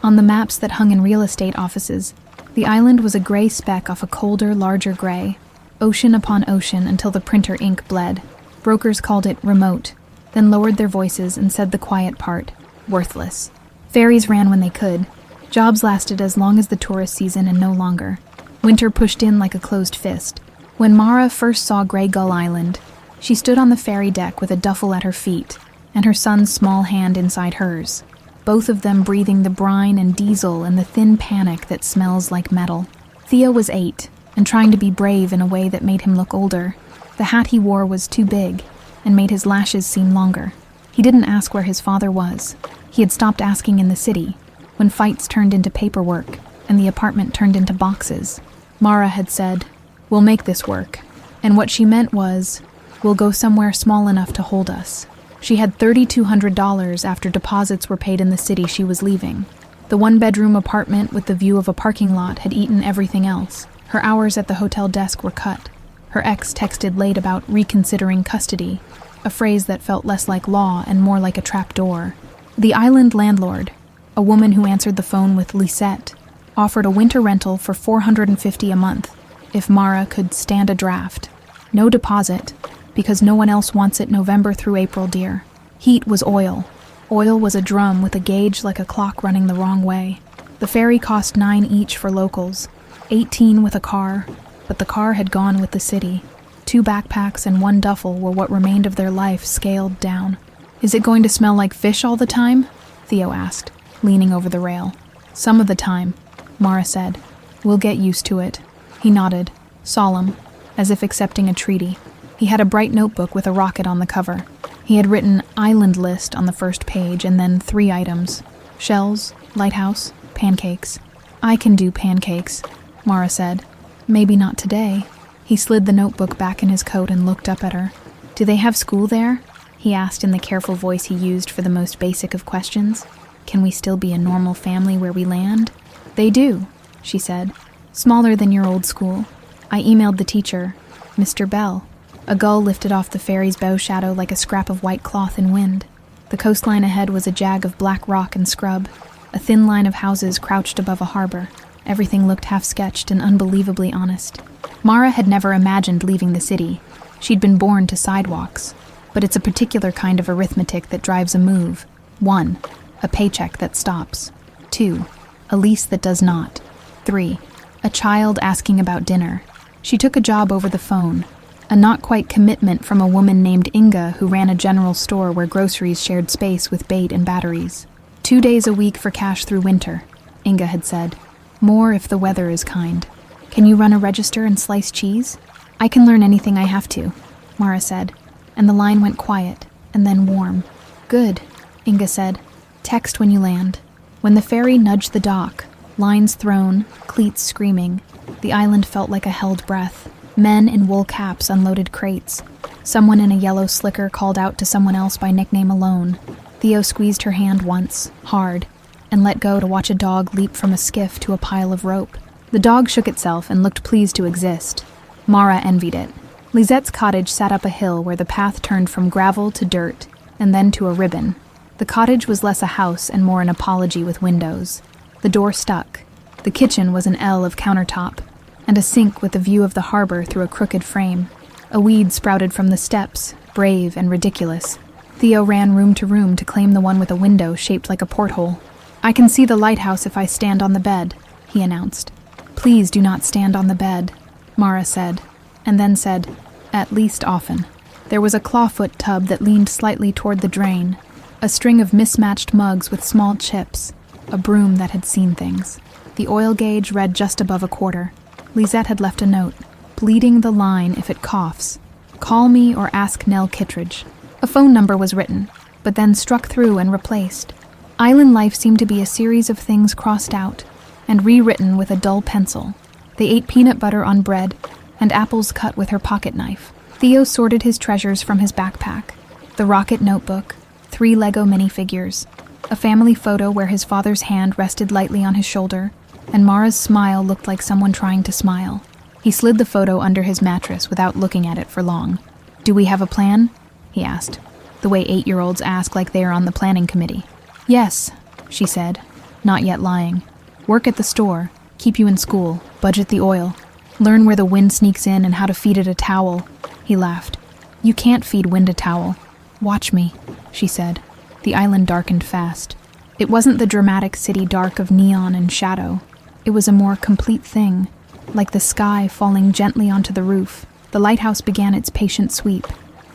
On the maps that hung in real estate offices, the island was a gray speck off a colder, larger gray, ocean upon ocean until the printer ink bled. Brokers called it remote, then lowered their voices and said the quiet part, worthless. Ferries ran when they could. Jobs lasted as long as the tourist season and no longer. Winter pushed in like a closed fist. When Mara first saw Grey Gull Island, she stood on the ferry deck with a duffel at her feet and her son's small hand inside hers, both of them breathing the brine and diesel and the thin panic that smells like metal. Theo was 8 and trying to be brave in a way that made him look older. The hat he wore was too big and made his lashes seem longer. He didn't ask where his father was. He had stopped asking in the city, when fights turned into paperwork and the apartment turned into boxes. Mara had said, "We'll make this work." And what she meant was, "We'll go somewhere small enough to hold us." She had $3,200 after deposits were paid in the city she was leaving. The one-bedroom apartment with the view of a parking lot had eaten everything else. Her hours at the hotel desk were cut. Her ex texted late about reconsidering custody, a phrase that felt less like law and more like a trapdoor. The island landlord, a woman who answered the phone with Lisette, offered a winter rental for $450 a month if Mara could stand a draft. No deposit, because no one else wants it November through April, dear. Heat was oil. Oil was a drum with a gauge like a clock running the wrong way. The ferry cost $9 each for locals, $18 with a car, but the car had gone with the city. 2 backpacks and 1 duffel were what remained of their life scaled down. "Is it going to smell like fish all the time?" Theo asked, leaning over the rail. "Some of the time," Mara said. "We'll get used to it." He nodded, solemn, as if accepting a treaty. He had a bright notebook with a rocket on the cover. He had written "island list" on the first page and then 3 items: shells, lighthouse, pancakes. "I can do pancakes," Mara said. "Maybe not today." He slid the notebook back in his coat and looked up at her. "Do they have school there?" he asked in the careful voice he used for the most basic of questions. "Can we still be a normal family where we land?" "They do," she said. "Smaller than your old school. I emailed the teacher, Mr. Bell." A gull lifted off the ferry's bow shadow like a scrap of white cloth in wind. The coastline ahead was a jag of black rock and scrub. A thin line of houses crouched above a harbor. Everything looked half-sketched and unbelievably honest. Mara had never imagined leaving the city. She'd been born to sidewalks. But it's a particular kind of arithmetic that drives a move. 1, a paycheck that stops. 2, a lease that does not. 3, a child asking about dinner. She took a job over the phone, a not-quite commitment from a woman named Inga who ran a general store where groceries shared space with bait and batteries. 2 days a week for cash through winter, Inga had said. More if the weather is kind. "Can you run a register and slice cheese?" "I can learn anything I have to," Mara said, and the line went quiet, and then warm. "Good," Inga said. "Text when you land." When the ferry nudged the dock, lines thrown, cleats screaming, the island felt like a held breath. Men in wool caps unloaded crates. Someone in a yellow slicker called out to someone else by nickname alone. Theo squeezed her hand once, hard, and let go to watch a dog leap from a skiff to a pile of rope. The dog shook itself and looked pleased to exist. Mara envied it. Lisette's cottage sat up a hill where the path turned from gravel to dirt, and then to a ribbon. The cottage was less a house and more an apology with windows. The door stuck. The kitchen was an L of countertop, and a sink with a view of the harbor through a crooked frame. A weed sprouted from the steps, brave and ridiculous. Theo ran room to room to claim the one with a window shaped like a porthole. "I can see the lighthouse if I stand on the bed," he announced. "Please do not stand on the bed," Mara said, and then said, "At least often." There was a clawfoot tub that leaned slightly toward the drain, a string of mismatched mugs with small chips, a broom that had seen things. The oil gauge read just above a quarter. Lisette had left a note, bleeding the line if it coughs. "Call me or ask Nell Kittredge." A phone number was written, but then struck through and replaced. Island life seemed to be a series of things crossed out and rewritten with a dull pencil. They ate peanut butter on bread and apples cut with her pocket knife. Theo sorted his treasures from his backpack. The rocket notebook, 3 Lego minifigures, a family photo where his father's hand rested lightly on his shoulder, and Mara's smile looked like someone trying to smile. He slid the photo under his mattress without looking at it for long. "Do we have a plan?" he asked, the way 8-year-olds ask like they are on the planning committee. "Yes," she said. not yet lying. Work at the store, keep you in school, budget the oil, learn where the wind sneaks in and how to feed it a towel. He laughed. You can't feed wind a towel. Watch me, she said. The island darkened fast. It wasn't the dramatic city dark of neon and shadow. It was a more complete thing, like the sky falling gently onto the roof. The lighthouse began its patient sweep.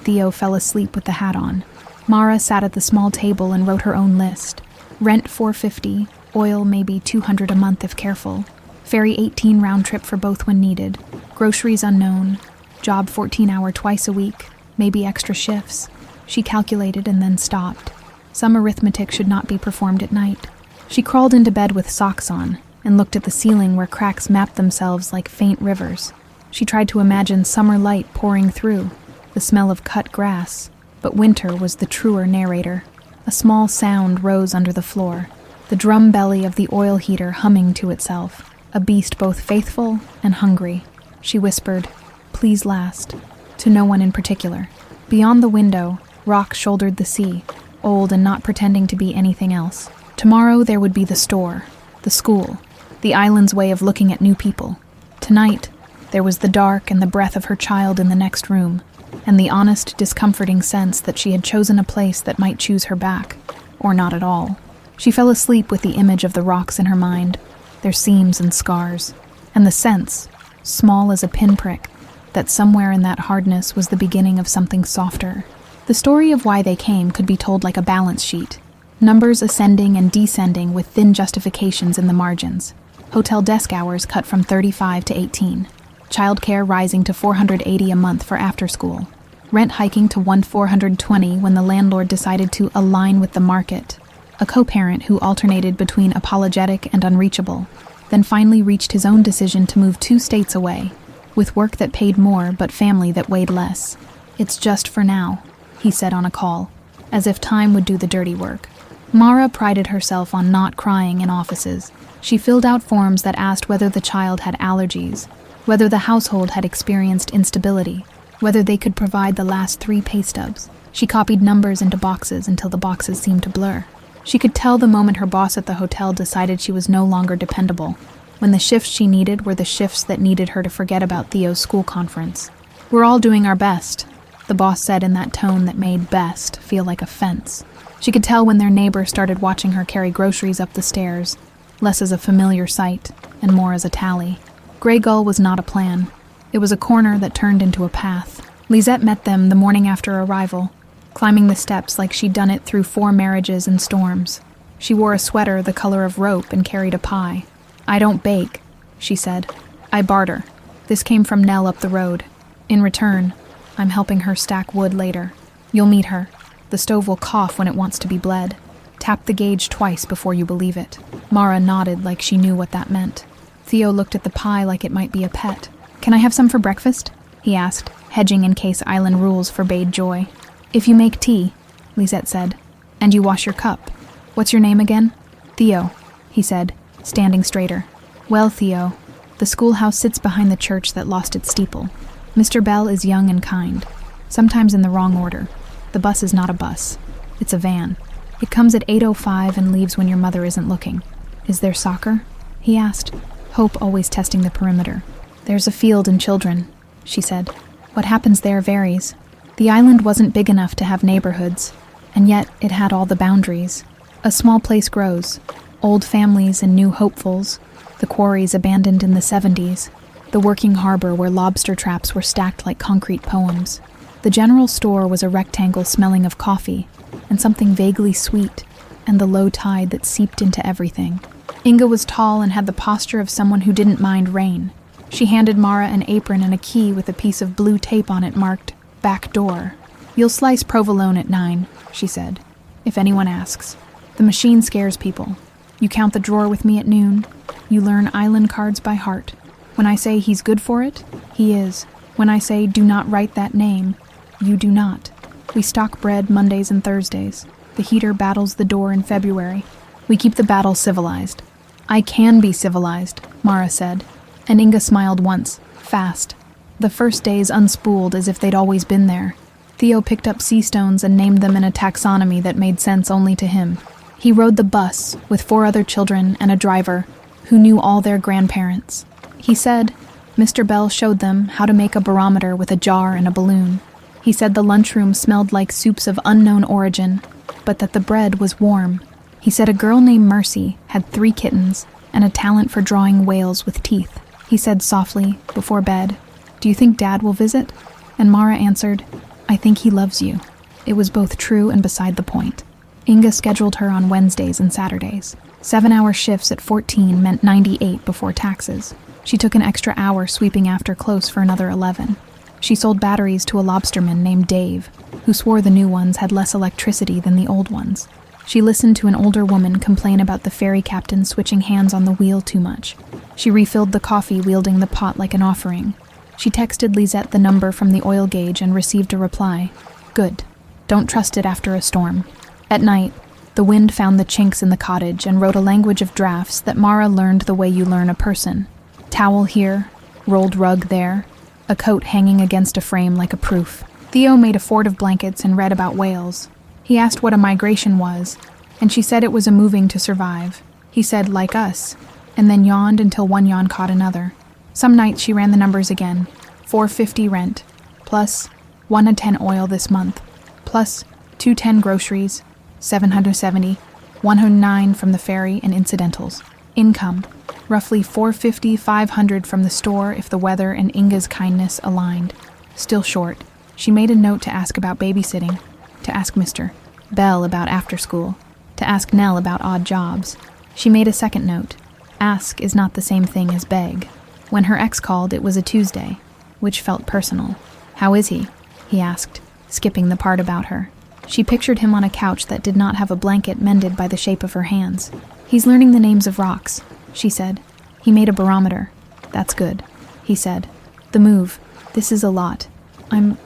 Theo fell asleep with the hat on. Mara sat at the small table and wrote her own list. Rent $450, oil maybe $200 a month if careful. Ferry 18 round trip for both when needed. Groceries unknown. Job 14-hour twice a week, maybe extra shifts. She calculated and then stopped. Some arithmetic should not be performed at night. She crawled into bed with socks on and looked at the ceiling where cracks mapped themselves like faint rivers. She tried to imagine summer light pouring through, the smell of cut grass, but winter was the truer narrator. A small sound rose under the floor, the drum belly of the oil heater humming to itself, a beast both faithful and hungry. She whispered, "Please last," to no one in particular. Beyond the window, rock shouldered the sea, old and not pretending to be anything else. Tomorrow there would be the store, the school, the island's way of looking at new people. Tonight, there was the dark and the breath of her child in the next room, and the honest, discomforting sense that she had chosen a place that might choose her back, or not at all. She fell asleep with the image of the rocks in her mind, their seams and scars, and the sense, small as a pinprick, that somewhere in that hardness was the beginning of something softer. The story of why they came could be told like a balance sheet, numbers ascending and descending with thin justifications in the margins. Hotel desk hours cut from 35 to 18. Childcare rising to $480 a month for after school. Rent hiking to $420 when the landlord decided to align with the market. A co-parent who alternated between apologetic and unreachable, then finally reached his own decision to move 2 states away, with work that paid more but family that weighed less. "It's just for now," he said on a call, as if time would do the dirty work. Mara prided herself on not crying in offices. She filled out forms that asked whether the child had allergies, whether the household had experienced instability, whether they could provide the last 3 pay stubs. She copied numbers into boxes until the boxes seemed to blur. She could tell the moment her boss at the hotel decided she was no longer dependable, when the shifts she needed were the shifts that needed her to forget about Theo's school conference. "We're all doing our best," the boss said in that tone that made best feel like offense. She could tell when their neighbor started watching her carry groceries up the stairs, less as a familiar sight and more as a tally. Grey Gull was not a plan. It was a corner that turned into a path. Lisette met them the morning after arrival, climbing the steps like she'd done it through 4 marriages and storms. She wore a sweater the color of rope and carried a pie. "I don't bake," she said. "I barter. This came from Nell up the road. In return, I'm helping her stack wood later. You'll meet her. The stove will cough when it wants to be bled. Tap the gauge twice before you believe it." Mara nodded like she knew what that meant. Theo looked at the pie like it might be a pet. "Can I have some for breakfast?" he asked, hedging in case island rules forbade joy. "If you make tea," Lisette said, "and you wash your cup. What's your name again?" "Theo," he said, standing straighter. "Well, Theo, the schoolhouse sits behind the church that lost its steeple. Mr. Bell is young and kind, sometimes in the wrong order. The bus is not a bus. It's a van. It comes at 8:05 and leaves when your mother isn't looking. Is there soccer?" he asked, hope always testing the perimeter. "There's a field and children," she said. "What happens there varies. The island wasn't big enough to have neighborhoods, and yet it had all the boundaries. A small place grows, old families and new hopefuls, the quarries abandoned in the 70s, the working harbor where lobster traps were stacked like concrete poems. The general store was a rectangle smelling of coffee, and something vaguely sweet, and the low tide that seeped into everything. Inga was tall and had the posture of someone who didn't mind rain. She handed Mara an apron and a key with a piece of blue tape on it marked, "Back door." "You'll slice provolone at 9, she said, "if anyone asks. The machine scares people. You count the drawer with me at noon. You learn island cards by heart. When I say he's good for it, he is. When I say do not write that name, you do not. We stock bread Mondays and Thursdays. The heater battles the door in February. We keep the battle civilized." "I can be civilized," Mara said, and Inga smiled once, fast. The first days unspooled as if they'd always been there. Theo picked up sea stones and named them in a taxonomy that made sense only to him. He rode the bus with 4 other children and a driver who knew all their grandparents. He said Mr. Bell showed them how to make a barometer with a jar and a balloon. He said the lunchroom smelled like soups of unknown origin, but that the bread was warm. He said a girl named Mercy had 3 kittens and a talent for drawing whales with teeth. He said softly, before bed, "Do you think Dad will visit?" And Mara answered, "I think he loves you." It was both true and beside the point. Inga scheduled her on Wednesdays and Saturdays. 7-hour shifts at 14 meant 98 before taxes. She took an extra hour sweeping after close for another 11. She sold batteries to a lobsterman named Dave, who swore the new ones had less electricity than the old ones. She listened to an older woman complain about the ferry captain switching hands on the wheel too much. She refilled the coffee, wielding the pot like an offering. She texted Lisette the number from the oil gauge and received a reply. "Good. Don't trust it after a storm." At night, the wind found the chinks in the cottage and wrote a language of drafts that Mara learned the way you learn a person. Towel here, rolled rug there, a coat hanging against a frame like a proof. Theo made a fort of blankets and read about whales. He asked what a migration was, and she said it was a moving to survive. He said, like us, and then yawned until one yawn caught another. Some nights she ran the numbers again. $450 rent, plus $110 oil this month, plus $210 groceries, $770, $109 from the ferry and incidentals. Income, roughly $450, $500 from the store if the weather and Inga's kindness aligned. Still short. She made a note to ask about babysitting, to ask Mr. Bell about after school, to ask Nell about odd jobs. She made a second note. Ask is not the same thing as beg. When her ex called, it was a Tuesday, which felt personal. "How is he?" he asked, skipping the part about her. She pictured him on a couch that did not have a blanket mended by the shape of her hands. "He's learning the names of rocks," she said. "He made a barometer." "That's good," he said. "The move. This is a lot. I'm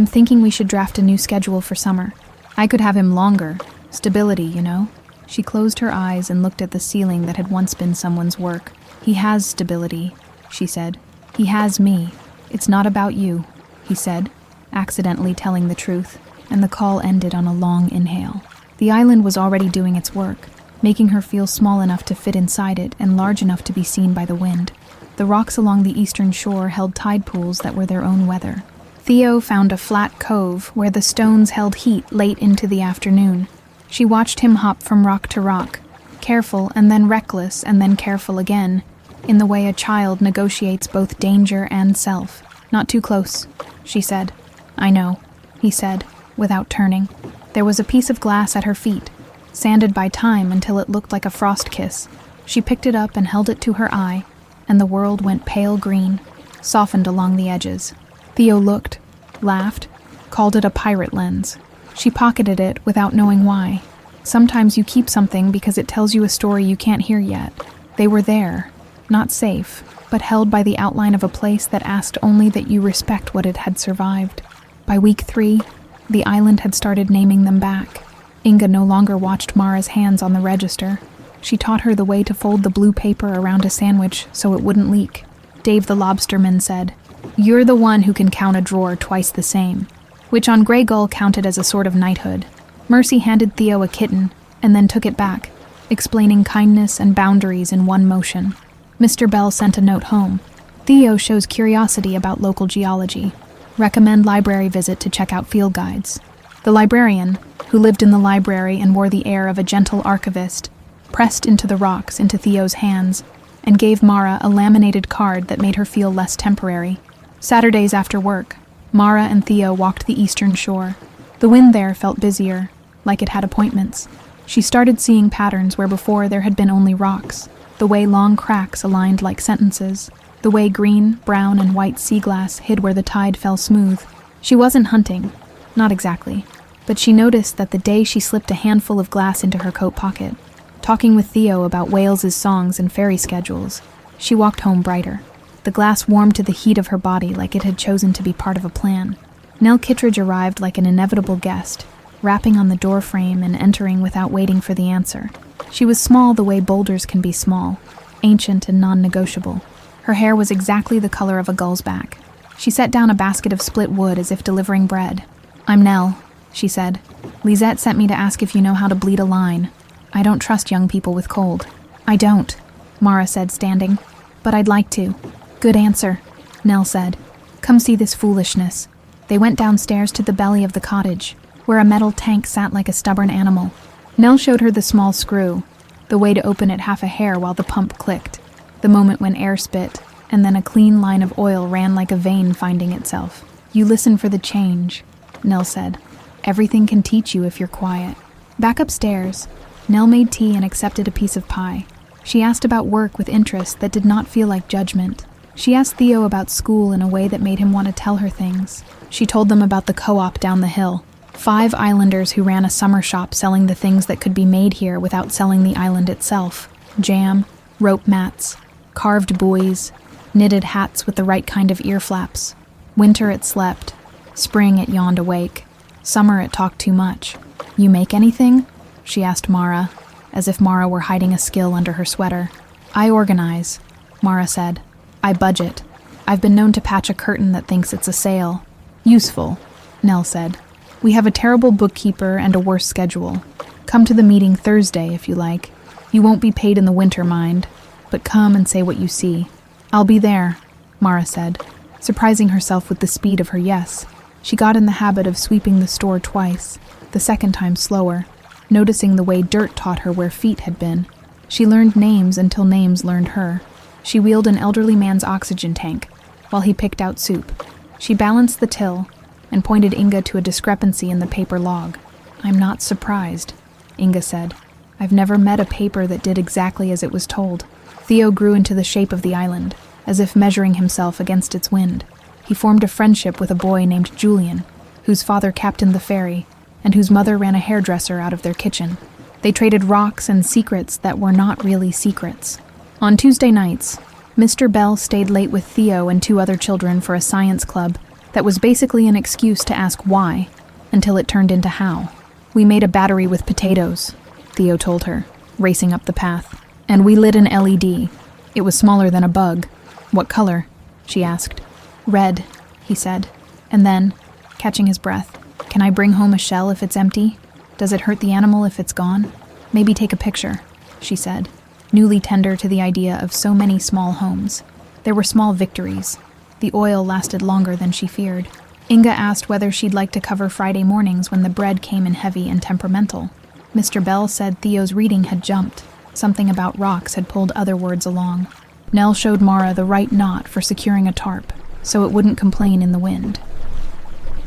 thinking we should draft a new schedule for summer. I could have him longer. Stability, you know?" She closed her eyes and looked at the ceiling that had once been someone's work. "He has stability," she said. "He has me. It's not about you," he said, accidentally telling the truth, and the call ended on a long inhale. The island was already doing its work, making her feel small enough to fit inside it and large enough to be seen by the wind. The rocks along the eastern shore held tide pools that were their own weather. Theo found a flat cove where the stones held heat late into the afternoon. She watched him hop from rock to rock, careful and then reckless and then careful again, in the way a child negotiates both danger and self. "Not too close," she said. "I know," he said, without turning. There was a piece of glass at her feet, sanded by time until it looked like a frost kiss. She picked it up and held it to her eye, and the world went pale green, softened along the edges. Theo looked, laughed, called it a pirate lens. She pocketed it without knowing why. Sometimes you keep something because it tells you a story you can't hear yet. They were there, not safe, but held by the outline of a place that asked only that you respect what it had survived. By week 3, the island had started naming them back. Inga no longer watched Mara's hands on the register. She taught her the way to fold the blue paper around a sandwich so it wouldn't leak. Dave the lobsterman said, "You're the one who can count a drawer twice the same," which on Grey Gull counted as a sort of knighthood. Mercy handed Theo a kitten and then took it back, explaining kindness and boundaries in one motion. Mr. Bell sent a note home. Theo shows curiosity about local geology. Recommend library visit to check out field guides. The librarian, who lived in the library and wore the air of a gentle archivist, pressed into the rocks into Theo's hands and gave Mara a laminated card that made her feel less temporary. Saturdays after work, Mara and Theo walked the eastern shore. The wind there felt busier, like it had appointments. She started seeing patterns where before there had been only rocks, the way long cracks aligned like sentences, the way green, brown, and white sea glass hid where the tide fell smooth. She wasn't hunting, not exactly, but she noticed that the day she slipped a handful of glass into her coat pocket, talking with Theo about Wales's songs and ferry schedules, she walked home brighter. The glass warmed to the heat of her body like it had chosen to be part of a plan. Nell Kittredge arrived like an inevitable guest, rapping on the door frame and entering without waiting for the answer. She was small the way boulders can be small, ancient and non-negotiable. Her hair was exactly the color of a gull's back. She set down a basket of split wood as if delivering bread. "I'm Nell," she said. "Lisette sent me to ask if you know how to bleed a line." I don't trust young people with cold. I don't, Mara said, standing. But I'd like to. Good answer, Nell said. Come see this foolishness. They went downstairs to the belly of the cottage, where a metal tank sat like a stubborn animal. Nell showed her the small screw, the way to open it half a hair while the pump clicked, the moment when air spit, and then a clean line of oil ran like a vein finding itself. You listen for the change, Nell said. Everything can teach you if you're quiet. Back upstairs, Nell made tea and accepted a piece of pie. She asked about work with interest that did not feel like judgment. She asked Theo about school in a way that made him want to tell her things. She told them about the co-op down the hill. 5 islanders who ran a summer shop selling the things that could be made here without selling the island itself. Jam, rope mats, carved buoys, knitted hats with the right kind of ear flaps. Winter it slept. Spring it yawned awake. Summer it talked too much. You make anything? She asked Mara, as if Mara were hiding a skill under her sweater. I organize, Mara said. I budget. I've been known to patch a curtain that thinks it's a sale. Useful, Nell said. We have a terrible bookkeeper and a worse schedule. Come to the meeting Thursday if you like. You won't be paid in the winter, mind, but come and say what you see. I'll be there, Mara said, surprising herself with the speed of her yes. She got in the habit of sweeping the store twice, the second time slower, noticing the way dirt taught her where feet had been. She learned names until names learned her. She wheeled an elderly man's oxygen tank, while he picked out soup. She balanced the till, and pointed Inga to a discrepancy in the paper log. I'm not surprised, Inga said. I've never met a paper that did exactly as it was told. Theo grew into the shape of the island, as if measuring himself against its wind. He formed a friendship with a boy named Julian, whose father captained the ferry, and whose mother ran a hairdresser out of their kitchen. They traded rocks and secrets that were not really secrets. On Tuesday nights, Mr. Bell stayed late with Theo and 2 other children for a science club that was basically an excuse to ask why, until it turned into how. We made a battery with potatoes, Theo told her, racing up the path. And we lit an LED. It was smaller than a bug. What color? She asked. Red, he said. And then, catching his breath, can I bring home a shell if it's empty? Does it hurt the animal if it's gone? Maybe take a picture, she said, newly tender to the idea of so many small homes. There were small victories. The oil lasted longer than she feared. Inga asked whether she'd like to cover Friday mornings when the bread came in heavy and temperamental. Mr. Bell said Theo's reading had jumped. Something about rocks had pulled other words along. Nell showed Mara the right knot for securing a tarp, so it wouldn't complain in the wind.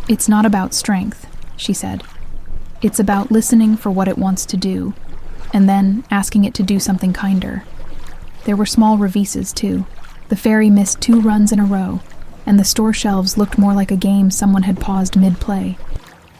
It's not about strength, she said. It's about listening for what it wants to do, and then asking it to do something kinder. There were small revises, too. The ferry missed 2 runs in a row, and the store shelves looked more like a game someone had paused mid-play.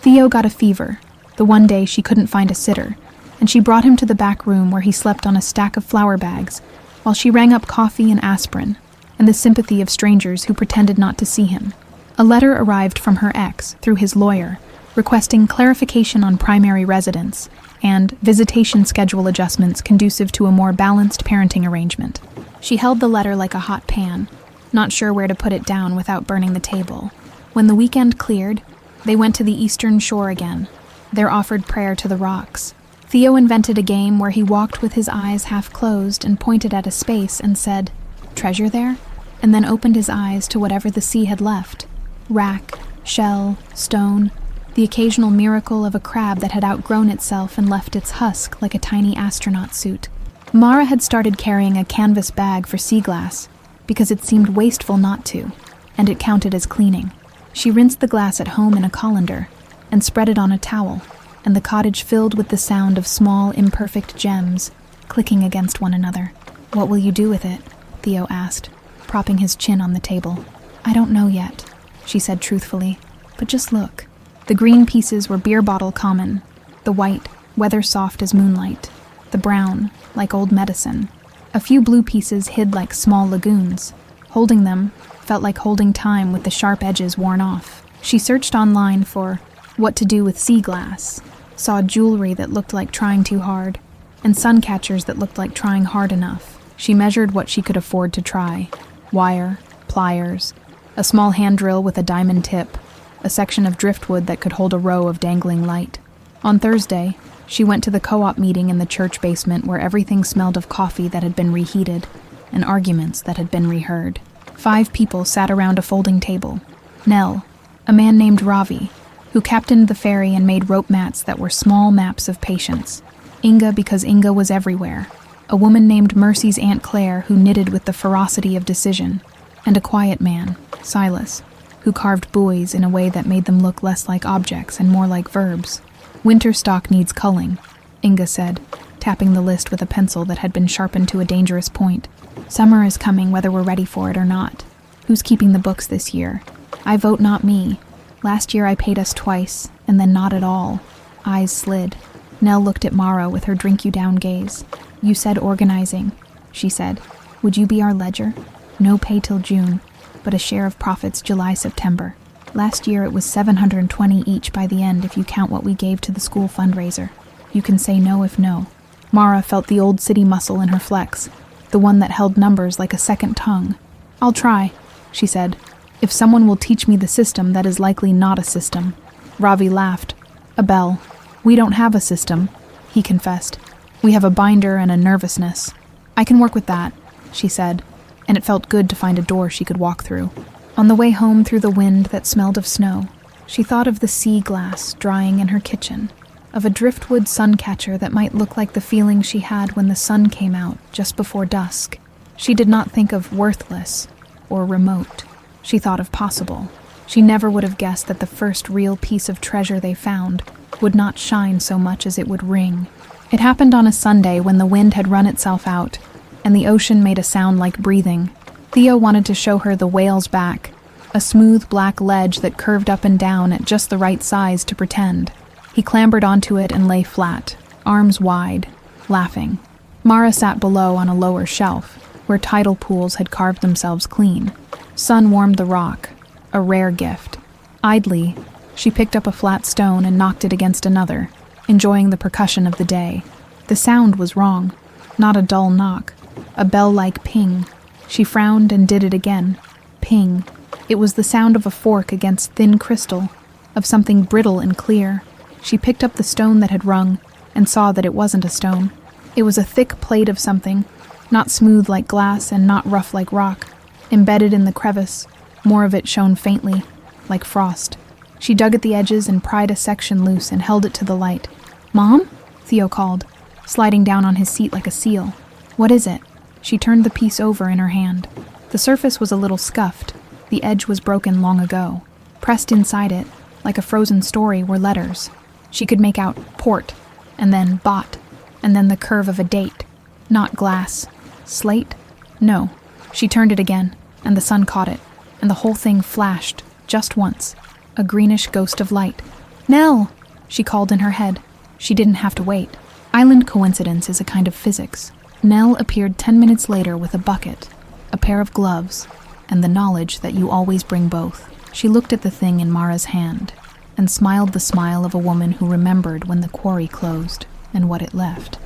Theo got a fever, the one day she couldn't find a sitter, and she brought him to the back room where he slept on a stack of flour bags, while she rang up coffee and aspirin, and the sympathy of strangers who pretended not to see him. A letter arrived from her ex, through his lawyer, requesting clarification on primary residence and visitation schedule adjustments conducive to a more balanced parenting arrangement. She held the letter like a hot pan, not sure where to put it down without burning the table. When the weekend cleared, they went to the eastern shore again. There offered prayer to the rocks. Theo invented a game where he walked with his eyes half closed and pointed at a space and said, "Treasure there?" and then opened his eyes to whatever the sea had left. Rack, shell, stone, the occasional miracle of a crab that had outgrown itself and left its husk like a tiny astronaut suit. Mara had started carrying a canvas bag for sea glass because it seemed wasteful not to, and it counted as cleaning. She rinsed the glass at home in a colander and spread it on a towel, and the cottage filled with the sound of small, imperfect gems clicking against one another. "What will you do with it?" Theo asked, propping his chin on the table. "I don't know yet," she said truthfully, "but just look." The green pieces were beer bottle common, the white, weather soft as moonlight, the brown, like old medicine. A few blue pieces hid like small lagoons. Holding them felt like holding time with the sharp edges worn off. She searched online for what to do with sea glass, saw jewelry that looked like trying too hard, and sun catchers that looked like trying hard enough. She measured what she could afford to try: wire, pliers, a small hand drill with a diamond tip, a section of driftwood that could hold a row of dangling light. On Thursday, She went to the co-op meeting in the church basement where everything smelled of coffee that had been reheated and arguments that had been reheard. 5 people sat around a folding table. Nell, a man named Ravi, who captained the ferry and made rope mats that were small maps of patience. Inga, because Inga was everywhere. A woman named Mercy's Aunt Claire, who knitted with the ferocity of decision. And a quiet man, Silas, who carved buoys in a way that made them look less like objects and more like verbs. Winter stock needs culling, Inga said, tapping the list with a pencil that had been sharpened to a dangerous point. Summer is coming whether we're ready for it or not. Who's keeping the books this year? I vote not me. Last year I paid us twice, and then not at all. Eyes slid. Nell looked at Mara with her drink-you-down gaze. You said organizing, she said. Would you be our ledger? No pay till June, but a share of profits July-September. Last year it was $720 each by the end if you count what we gave to the school fundraiser. You can say no if no. Mara felt the old city muscle in her flex, the one that held numbers like a second tongue. I'll try, she said. If someone will teach me the system that is likely not a system. Ravi laughed. A bell. We don't have a system, he confessed. We have a binder and a nervousness. I can work with that, she said, and it felt good to find a door she could walk through. On the way home through the wind that smelled of snow, she thought of the sea glass drying in her kitchen, of a driftwood suncatcher that might look like the feeling she had when the sun came out just before dusk. She did not think of worthless or remote. She thought of possible. She never would have guessed that the first real piece of treasure they found would not shine so much as it would ring. It happened on a Sunday when the wind had run itself out, and the ocean made a sound like breathing. Theo wanted to show her the whale's back, a smooth black ledge that curved up and down at just the right size to pretend. He clambered onto it and lay flat, arms wide, laughing. Mara sat below on a lower shelf, where tidal pools had carved themselves clean. Sun warmed the rock, a rare gift. Idly, she picked up a flat stone and knocked it against another, enjoying the percussion of the day. The sound was wrong, not a dull knock, a bell-like ping. She frowned and did it again. Ping. It was the sound of a fork against thin crystal, of something brittle and clear. She picked up the stone that had rung and saw that it wasn't a stone. It was a thick plate of something, not smooth like glass and not rough like rock. Embedded in the crevice, more of it shone faintly, like frost. She dug at the edges and pried a section loose and held it to the light. "Mom?" Theo called, sliding down on his seat like a seal. "What is it?" She turned the piece over in her hand. The surface was a little scuffed. The edge was broken long ago. Pressed inside it, like a frozen story, were letters. She could make out port, and then bot, and then the curve of a date. Not glass. Slate? No. She turned it again, and the sun caught it, and the whole thing flashed, just once. A greenish ghost of light. "Nell!" she called in her head. She didn't have to wait. Island coincidence is a kind of physics. Nell appeared 10 minutes later with a bucket, a pair of gloves, and the knowledge that you always bring both. She looked at the thing in Mara's hand, and smiled the smile of a woman who remembered when the quarry closed and what it left.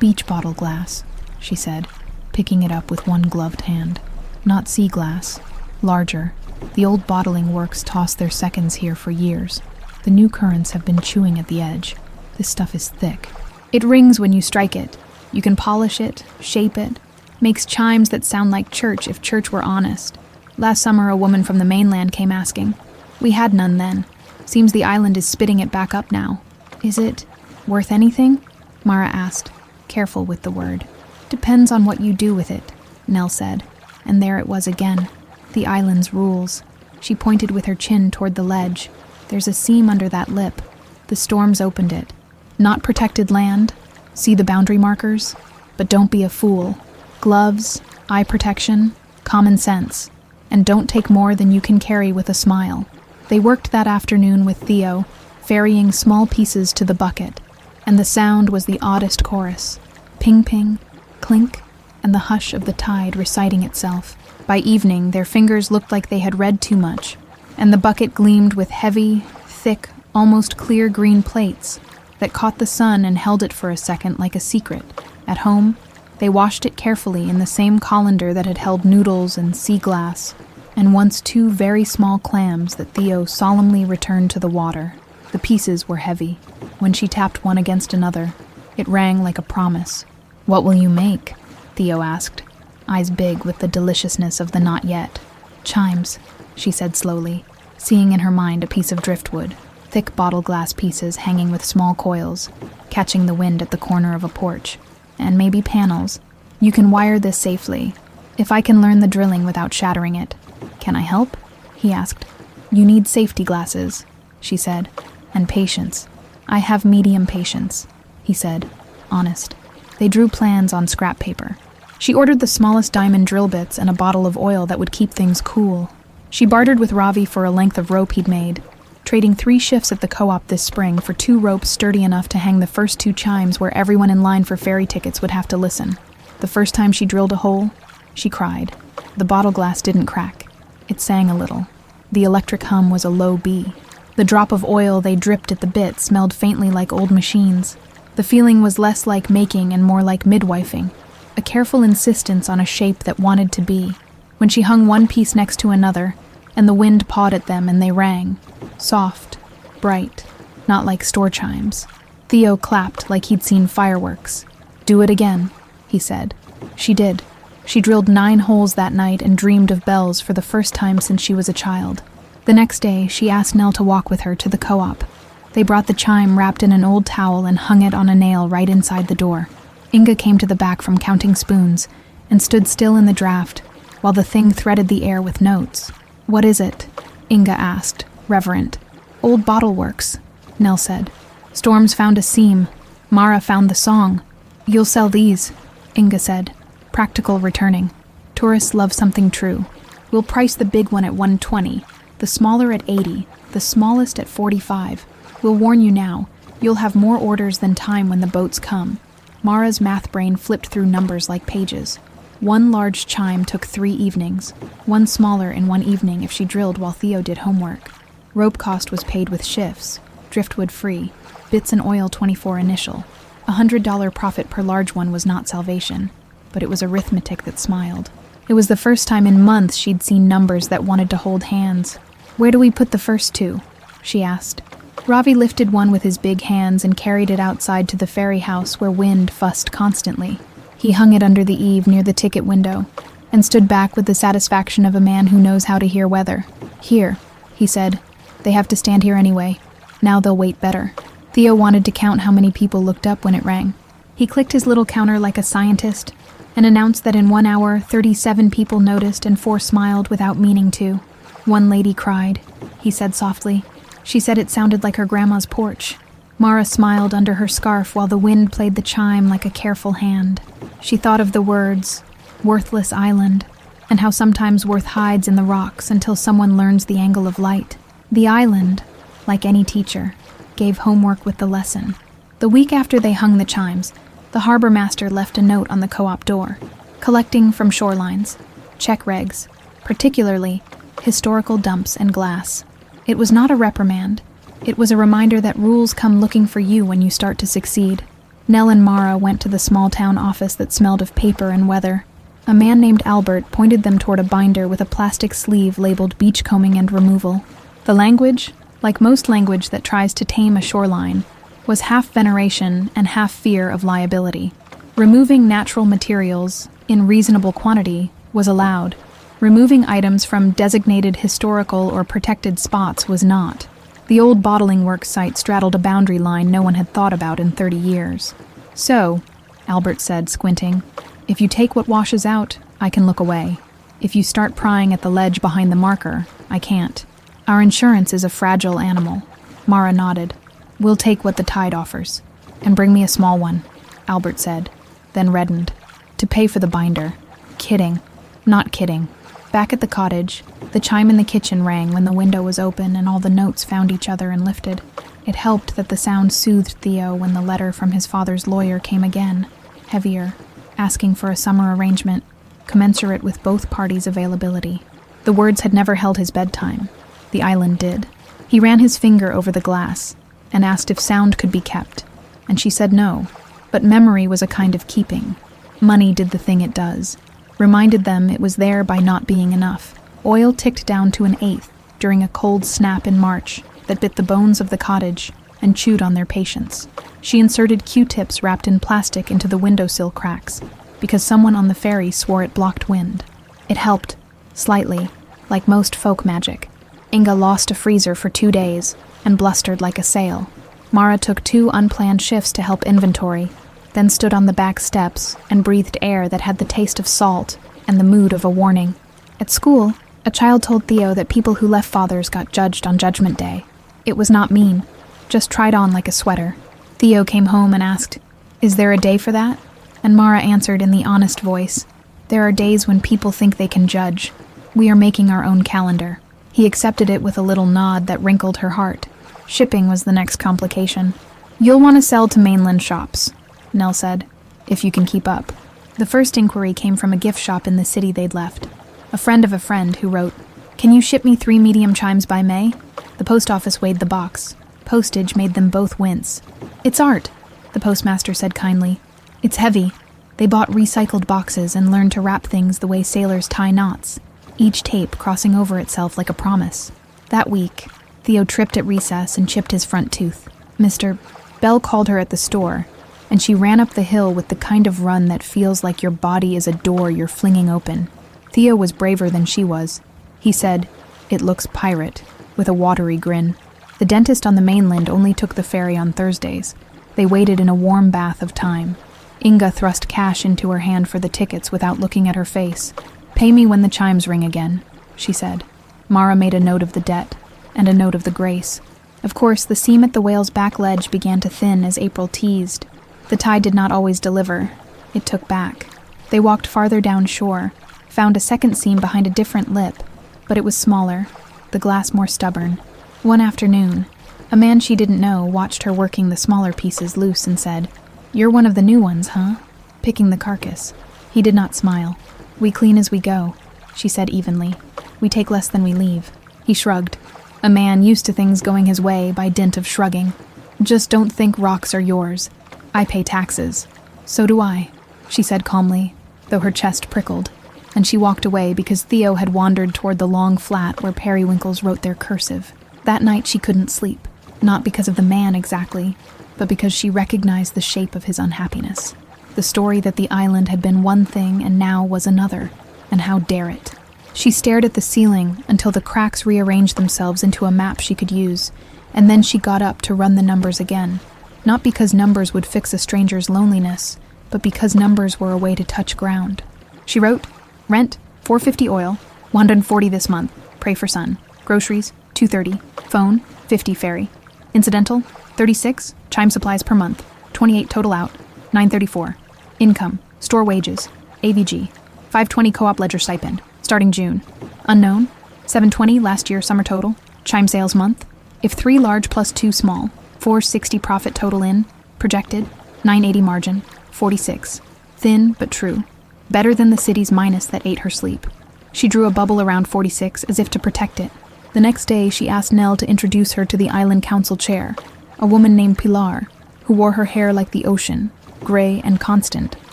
"Beach bottle glass," she said, picking it up with one gloved hand. "Not sea glass. Larger. The old bottling works toss their seconds here for years. The new currents have been chewing at the edge. This stuff is thick. It rings when you strike it. You can polish it, shape it. Makes chimes that sound like church if church were honest. Last summer a woman from the mainland came asking. We had none then. Seems the island is spitting it back up now. Is it worth anything?" Mara asked, careful with the word. "Depends on what you do with it," Nell said. And there it was again. The island's rules. She pointed with her chin toward the ledge. There's a seam under that lip. The storms opened it. Not protected land. See the boundary markers? But don't be a fool. Gloves, eye protection, common sense. And don't take more than you can carry with a smile. They worked that afternoon with Theo, ferrying small pieces to the bucket. And the sound was the oddest chorus. Ping-ping, clink, and the hush of the tide reciting itself. By evening, their fingers looked like they had read too much, and the bucket gleamed with heavy, thick, almost clear green plates that caught the sun and held it for a second like a secret. At home, they washed it carefully in the same colander that had held noodles and sea glass, and once 2 very small clams that Theo solemnly returned to the water. The pieces were heavy. When she tapped one against another, it rang like a promise. "What will you make?" Theo asked, eyes big with the deliciousness of the not yet. "Chimes," she said slowly, seeing in her mind a piece of driftwood, thick bottle glass pieces hanging with small coils, catching the wind at the corner of a porch. "And maybe panels. You can wire this safely, if I can learn the drilling without shattering it." "Can I help?" he asked. "You need safety glasses," she said, "and patience." "I have medium patience," he said, honest. They drew plans on scrap paper. She ordered the smallest diamond drill bits and a bottle of oil that would keep things cool. She bartered with Ravi for a length of rope he'd made, trading 3 shifts at the co-op this spring for 2 ropes sturdy enough to hang the first 2 chimes where everyone in line for ferry tickets would have to listen. The first time she drilled a hole, she cried. The bottle glass didn't crack. It sang a little. The electric hum was a low B. The drop of oil they dripped at the bit smelled faintly like old machines. The feeling was less like making and more like midwifing, a careful insistence on a shape that wanted to be. When she hung one piece next to another, and the wind pawed at them and they rang, soft, bright, not like store chimes. Theo clapped like he'd seen fireworks. "Do it again," he said. She did. She drilled 9 holes that night and dreamed of bells for the first time since she was a child. The next day, she asked Nell to walk with her to the co-op. They brought the chime wrapped in an old towel and hung it on a nail right inside the door. Inga came to the back from counting spoons and stood still in the draft while the thing threaded the air with notes. "What is it?" Inga asked, reverent. "Old bottle works," Nell said. "Storms found a seam. Mara found the song. You'll sell these," Inga said, practical returning. "Tourists love something true. We'll price the big one at 120, the smaller at 80, the smallest at 45. We'll warn you now, you'll have more orders than time when the boats come." Mara's math brain flipped through numbers like pages. 1 large chime took 3 evenings, 1 smaller in 1 evening if she drilled while Theo did homework. Rope cost was paid with shifts, driftwood free, bits and oil 24 initial. $100 profit per large one was not salvation, but it was arithmetic that smiled. It was the first time in months she'd seen numbers that wanted to hold hands. "Where do we put the first 2? She asked. Ravi lifted one with his big hands and carried it outside to the ferry house where wind fussed constantly. He hung it under the eave near the ticket window and stood back with the satisfaction of a man who knows how to hear weather. "Here," he said. "They have to stand here anyway. Now they'll wait better." Theo wanted to count how many people looked up when it rang. He clicked his little counter like a scientist and announced that in 1 hour, 37 people noticed and 4 smiled without meaning to. "One lady cried," he said softly. She said it sounded like her grandma's porch. Mara smiled under her scarf while the wind played the chime like a careful hand. She thought of the words, "worthless island," and how sometimes worth hides in the rocks until someone learns the angle of light. The island, like any teacher, gave homework with the lesson. The week after they hung the chimes, the harbor master left a note on the co-op door, collecting from shorelines, check regs, particularly historical dumps and glass. It was not a reprimand. It was a reminder that rules come looking for you when you start to succeed. Nell and Mara went to the small town office that smelled of paper and weather. A man named Albert pointed them toward a binder with a plastic sleeve labeled beachcombing and removal. The language, like most language that tries to tame a shoreline, was half veneration and half fear of liability. Removing natural materials, in reasonable quantity, was allowed. Removing items from designated historical or protected spots was not. The old bottling works site straddled a boundary line no one had thought about in 30 years. "So," Albert said, squinting, "if you take what washes out, I can look away. If you start prying at the ledge behind the marker, I can't. Our insurance is a fragile animal." Mara nodded. "We'll take what the tide offers. And bring me a small one," Albert said, then reddened. "To pay for the binder." "Kidding. Not kidding." Back at the cottage, the chime in the kitchen rang when the window was open and all the notes found each other and lifted. It helped that the sound soothed Theo when the letter from his father's lawyer came again, heavier, asking for a summer arrangement, commensurate with both parties' availability. The words had never held his bedtime. The island did. He ran his finger over the glass and asked if sound could be kept, and she said no, but memory was a kind of keeping. Money did the thing it does. Reminded them it was there by not being enough. Oil ticked down to an 1/8 during a cold snap in March, that bit the bones of the cottage and chewed on their patience. She inserted Q-tips wrapped in plastic into the windowsill cracks because someone on the ferry swore it blocked wind. It helped, slightly, like most folk magic. Inga lost a freezer for 2 days and blustered like a sail. Mara took 2 unplanned shifts to help inventory, then stood on the back steps and breathed air that had the taste of salt and the mood of a warning. At school, a child told Theo that people who left fathers got judged on Judgment Day. It was not mean, just tried on like a sweater. Theo came home and asked, "Is there a day for that?" And Mara answered in the honest voice, "There are days when people think they can judge. We are making our own calendar." He accepted it with a little nod that wrinkled her heart. Shipping was the next complication. "You'll want to sell to mainland shops," Nell said, "if you can keep up." The first inquiry came from a gift shop in the city they'd left. A friend of a friend who wrote, "Can you ship me 3 medium chimes by May?" The post office weighed the box. Postage made them both wince. "It's art," the postmaster said kindly. "It's heavy." They bought recycled boxes and learned to wrap things the way sailors tie knots, each tape crossing over itself like a promise. That week, Theo tripped at recess and chipped his front tooth. Mr. Bell called her at the store, and she ran up the hill with the kind of run that feels like your body is a door you're flinging open. Theo was braver than she was. He said, "It looks pirate," with a watery grin. The dentist on the mainland only took the ferry on Thursdays. They waited in a warm bath of time. Inga thrust cash into her hand for the tickets without looking at her face. "Pay me when the chimes ring again," she said. Mara made a note of the debt, and a note of the grace. Of course, the seam at the whale's back ledge began to thin as April teased. The tide did not always deliver. It took back. They walked farther down shore, found a second seam behind a different lip, but it was smaller, the glass more stubborn. One afternoon, a man she didn't know watched her working the smaller pieces loose and said, "You're one of the new ones, huh?" Picking the carcass. He did not smile. "We clean as we go," she said evenly. "We take less than we leave." He shrugged. A man used to things going his way by dint of shrugging. "Just don't think rocks are yours. I pay taxes." "So do I," she said calmly, though her chest prickled. And she walked away because Theo had wandered toward the long flat where periwinkles wrote their cursive. That night she couldn't sleep, not because of the man exactly, but because she recognized the shape of his unhappiness. The story that the island had been one thing and now was another, and how dare it. She stared at the ceiling until the cracks rearranged themselves into a map she could use, and then she got up to run the numbers again. Not because numbers would fix a stranger's loneliness, but because numbers were a way to touch ground. She wrote, "Rent, $450 oil, $140 this month, pray for sun. Groceries, $230. Phone, $50 ferry. Incidental, $36, chime supplies per month. $28 total out, $934. Income, store wages, AVG, $520 co-op ledger stipend, starting June. Unknown, $720 last year summer total, chime sales month. If 3 large plus 2 small, $460 profit total in, projected, $980 margin, $46. Thin but true. Better than the city's minus that ate her sleep. She drew a bubble around 46 as if to protect it. The next day, she asked Nell to introduce her to the island council chair, a woman named Pilar, who wore her hair like the ocean, gray and constant,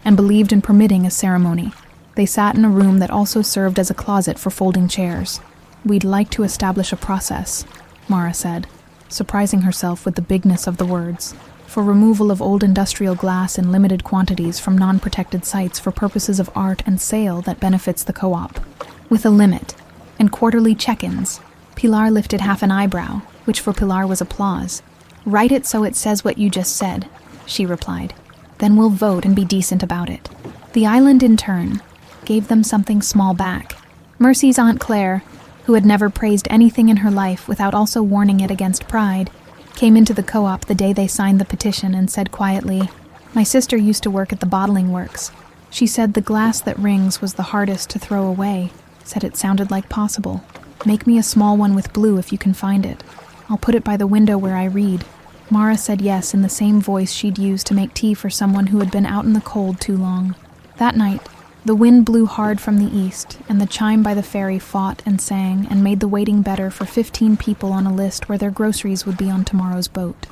and believed in permitting a ceremony. They sat in a room that also served as a closet for folding chairs. "We'd like to establish a process," Mara said, surprising herself with the bigness of the words, "for removal of old industrial glass in limited quantities from non-protected sites for purposes of art and sale that benefits the co-op. With a limit, and quarterly check-ins." Pilar lifted half an eyebrow, which for Pilar was applause. "Write it so it says what you just said," she replied. "Then we'll vote and be decent about it." The island, in turn, gave them something small back. Mercy's Aunt Claire, who had never praised anything in her life without also warning it against pride, came into the co-op the day they signed the petition and said quietly, "My sister used to work at the bottling works. She said the glass that rings was the hardest to throw away, said it sounded like possible. Make me a small one with blue if you can find it. I'll put it by the window where I read." Mara said yes in the same voice she'd used to make tea for someone who had been out in the cold too long. That night, the wind blew hard from the east, and the chime by the ferry fought and sang and made the waiting better for 15 people on a list where their groceries would be on tomorrow's boat.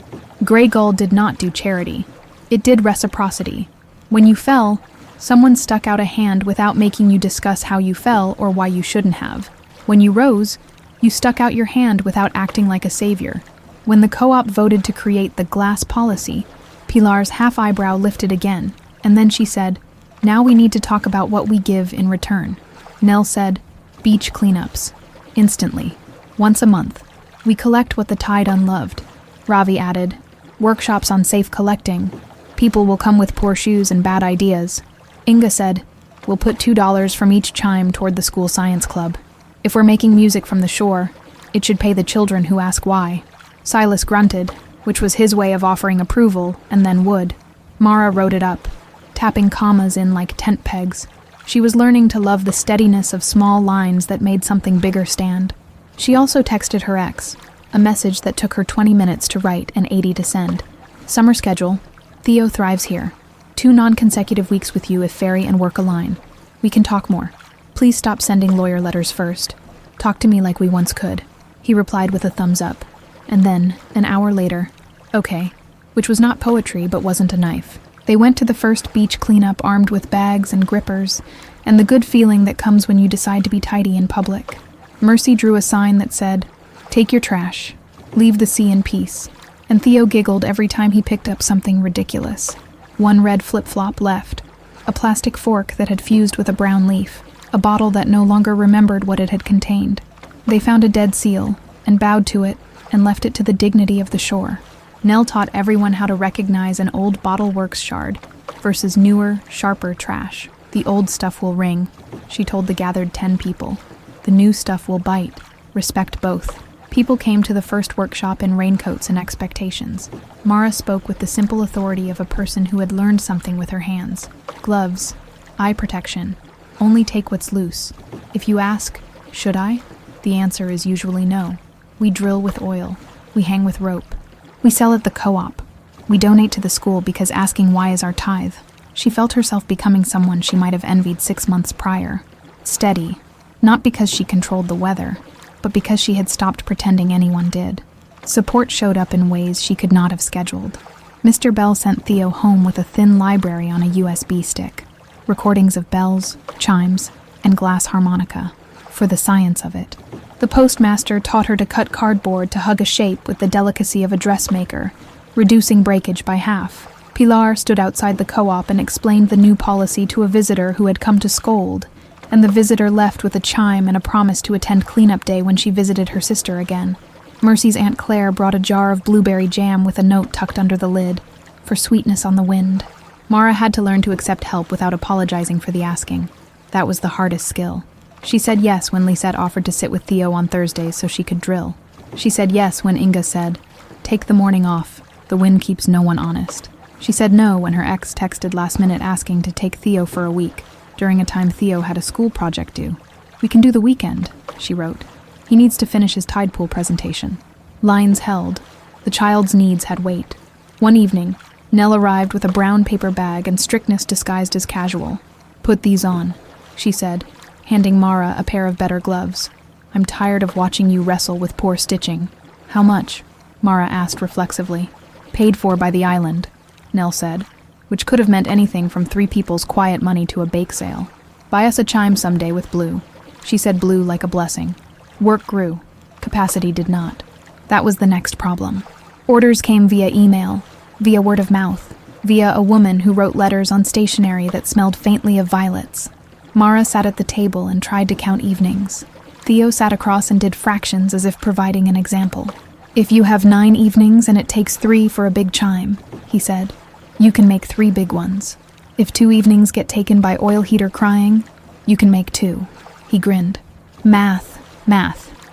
Grey Gull did not do charity. It did reciprocity. When you fell, someone stuck out a hand without making you discuss how you fell or why you shouldn't have. When you rose, You stuck out your hand without acting like a savior. When the co-op voted to create the glass policy, Pilar's half eyebrow lifted again, and then she said, "Now we need to talk about what we give in return." Nell said, "Beach cleanups." Instantly. Once a month. We collect what the tide unloved. Ravi added, "Workshops on safe collecting. People will come with poor shoes and bad ideas." Inga said, "We'll put $2 from each chime toward the school science club. If we're making music from the shore, it should pay the children who ask why." Silas grunted, which was his way of offering approval, and then would. Mara wrote it up, tapping commas in like tent pegs. She was learning to love the steadiness of small lines that made something bigger stand. She also texted her ex, a message that took her 20 minutes to write and 80 to send. Summer schedule. Theo thrives here. 2 non-consecutive weeks with you if ferry and work align. We can talk more. Please stop sending lawyer letters first. Talk to me like we once could. He replied with a thumbs up. And then, an hour later, okay, which was not poetry but wasn't a knife. They went to the first beach cleanup armed with bags and grippers, and the good feeling that comes when you decide to be tidy in public. Mercy drew a sign that said, "Take your trash. Leave the sea in peace." And Theo giggled every time he picked up something ridiculous. 1 red flip-flop left, a plastic fork that had fused with a brown leaf, a bottle that no longer remembered what it had contained. They found a dead seal, and bowed to it, and left it to the dignity of the shore. Nell taught everyone how to recognize an old Bottle Works shard versus newer, sharper trash. The old stuff will ring, she told the gathered 10 people. The new stuff will bite. Respect both. People came to the first workshop in raincoats and expectations. Mara spoke with the simple authority of a person who had learned something with her hands. Gloves, eye protection. Only take what's loose. If you ask, should I? The answer is usually no. We drill with oil. We hang with rope. We sell at the co-op. We donate to the school because asking why is our tithe. She felt herself becoming someone she might have envied 6 months prior. Steady. Not because she controlled the weather, but because she had stopped pretending anyone did. Support showed up in ways she could not have scheduled. Mr. Bell sent Theo home with a thin library on a USB stick. Recordings of bells, chimes, and glass harmonica. For the science of it. The postmaster taught her to cut cardboard to hug a shape with the delicacy of a dressmaker, reducing breakage by half. Pilar stood outside the co-op and explained the new policy to a visitor who had come to scold, and the visitor left with a chime and a promise to attend cleanup day when she visited her sister again. Mercy's Aunt Claire brought a jar of blueberry jam with a note tucked under the lid, for sweetness on the wind. Mara had to learn to accept help without apologizing for the asking. That was the hardest skill. She said yes when Lisette offered to sit with Theo on Thursdays so she could drill. She said yes when Inga said, "Take the morning off. The wind keeps no one honest." She said no when her ex texted last minute asking to take Theo for a week, during a time Theo had a school project due. "We can do the weekend," she wrote. "He needs to finish his tide pool presentation." Lines held. The child's needs had weight. One evening, Nell arrived with a brown paper bag and strictness disguised as casual. "Put these on," she said, handing Mara a pair of better gloves. "I'm tired of watching you wrestle with poor stitching." "How much?" Mara asked reflexively. "Paid for by the island," Nell said, which could have meant anything from 3 people's quiet money to a bake sale. "Buy us a chime someday with blue." She said blue like a blessing. Work grew. Capacity did not. That was the next problem. Orders came via email, via word of mouth, via a woman who wrote letters on stationery that smelled faintly of violets. Mara sat at the table and tried to count evenings. Theo sat across and did fractions as if providing an example. "If you have 9 evenings and it takes 3 for a big chime," he said, "you can make 3 big ones. If 2 evenings get taken by oil heater crying, you can make 2. He grinned. Math,